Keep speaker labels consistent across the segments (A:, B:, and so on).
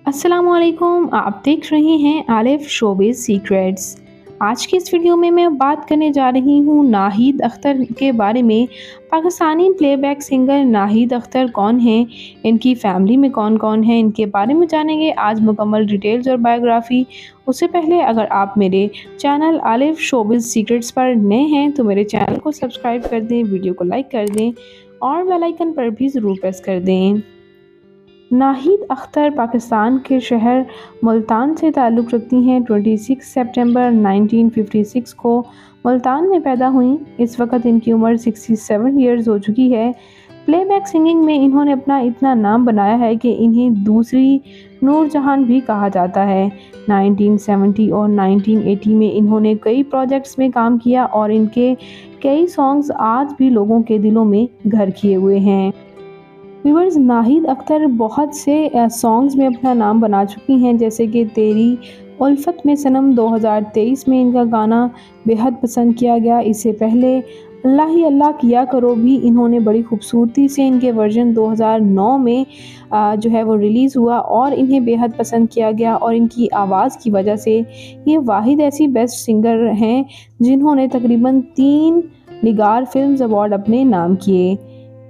A: अस्सलामुअलैकुम, आप देख रहे हैं आलिफ शोबिज़ सीक्रेट्स। आज की इस वीडियो में मैं बात करने जा रही हूँ नाहिद अख्तर के बारे में। पाकिस्तानी प्लेबैक सिंगर नाहिद अख्तर कौन हैं, इनकी फैमिली में कौन-कौन है, इनके बारे में जानेंगे आज मुकम्मल डिटेल्स और बायोग्राफ़ी। उससे पहले अगर आप मेरे चैनल आलिफ शोबिज़ सीक्रेट्स पर नए हैं तो मेरे चैनल को सब्सक्राइब कर दें, वीडियो को लाइक कर दें और बेल आइकन पर भी ज़रूर प्रेस कर दें। नाहिद अख्तर पाकिस्तान के शहर मुल्तान से ताल्लुक़ रखती हैं। 26 सितंबर 1956 को मुल्तान में पैदा हुईं। इस वक्त इनकी उम्र 67 ईयर्स हो चुकी है। प्लेबैक सिंगिंग में इन्होंने अपना इतना नाम बनाया है कि इन्हें दूसरी नूरजहान भी कहा जाता है। 1970 और 1980 में इन्होंने कई प्रोजेक्ट्स में काम किया और इनके कई सॉन्ग्स आज भी लोगों के दिलों में घर किए हुए हैं। व्यूअर्स, नाहिद अख्तर बहुत से सॉन्ग्स में अपना नाम बना चुकी हैं, जैसे कि तेरी उल्फत में सनम 2023 में इनका गाना बेहद पसंद किया गया। इससे पहले अल्लाह ही अल्लाह किया करो भी इन्होंने बड़ी खूबसूरती से इनके वर्जन 2009 में जो है वो रिलीज़ हुआ और इन्हें बेहद पसंद किया गया और इनकी आवाज़ की वजह से ये वाहिद ऐसी बेस्ट सिंगर हैं जिन्होंने तकरीबन 3 निगार फिल्म्स अवार्ड अपने नाम किए।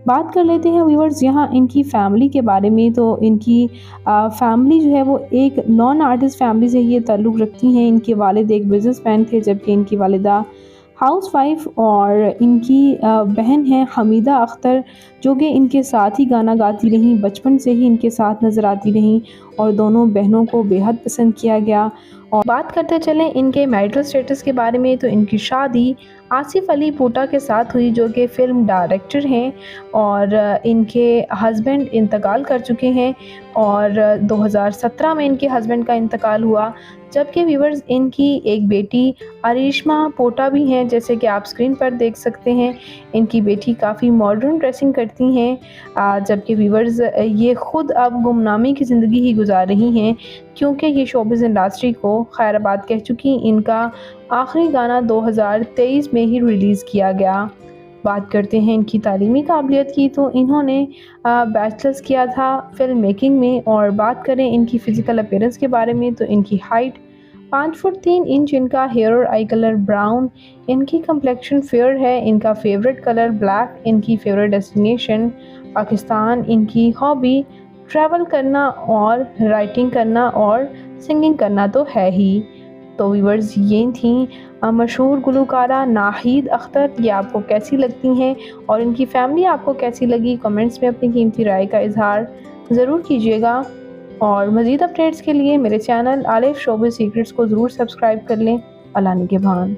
A: बात कर लेते हैं व्यूअर्स यहाँ इनकी फैमिली के बारे में। तो इनकी फैमिली जो है वो एक नॉन आर्टिस्ट फैमिली से ये ताल्लुक़ रखती हैं। इनके वालिद एक बिज़नेसमैन थे, जबकि इनकी वालिदा हाउसवाइफ और इनकी बहन है हमीदा अख्तर, जो कि इनके साथ ही गाना गाती रहीं, बचपन से ही इनके साथ नज़र आती रहीं और दोनों बहनों को बेहद पसंद किया गया। और बात करते चलें इनके मैरिटल स्टेटस के बारे में, तो इनकी शादी आसिफ अली पोटा के साथ हुई, जो कि फ़िल्म डायरेक्टर हैं और इनके हस्बैंड इंतकाल कर चुके हैं और 2017 में इनके हस्बैंड का इंतकाल हुआ। जबकि व्यूअर्स इनकी एक बेटी अरिश्मा पोटा भी हैं, जैसे कि आप स्क्रीन पर देख सकते हैं। इनकी बेटी काफ़ी मॉडर्न ड्रेसिंग करती हैं, जबकि व्यूअर्स ये ख़ुद अब गुमनामी की ज़िंदगी ही गुजार रही हैं, क्योंकि ये शोबिज़ इंडस्ट्री को खैराबाद कह चुकी। इनका आखिरी गाना 2023 में ही रिलीज़ किया गया। बात करते हैं इनकी तालीमी काबिलियत की, तो इन्होंने बैचलर्स किया था फ़िल्म मेकिंग में। और बात करें इनकी फ़िज़िकल अपीयरेंस के बारे में, तो इनकी हाइट 5 फुट 3 इंच, इनका हेयर और आई कलर ब्राउन, इनकी कम्प्लेक्शन फेयर है, इनका फेवरेट कलर ब्लैक, इनकी फेवरेट डेस्टिनेशन पाकिस्तान, इनकी हॉबी ट्रैवल करना और राइटिंग करना और सिंगिंग करना तो है ही। तो व्यूअर्स ये थी मशहूर गुलकारा नाहिद अख्तर। ये आपको कैसी लगती हैं और इनकी फैमिली आपको कैसी लगी, कमेंट्स में अपनी कीमती राय का इजहार ज़रूर कीजिएगा। और मज़ीद अपडेट्स के लिए मेरे चैनल आलिफ शोबिज़ सीक्रेट्स को ज़रूर सब्सक्राइब कर लें। अल्लाह निगहबान।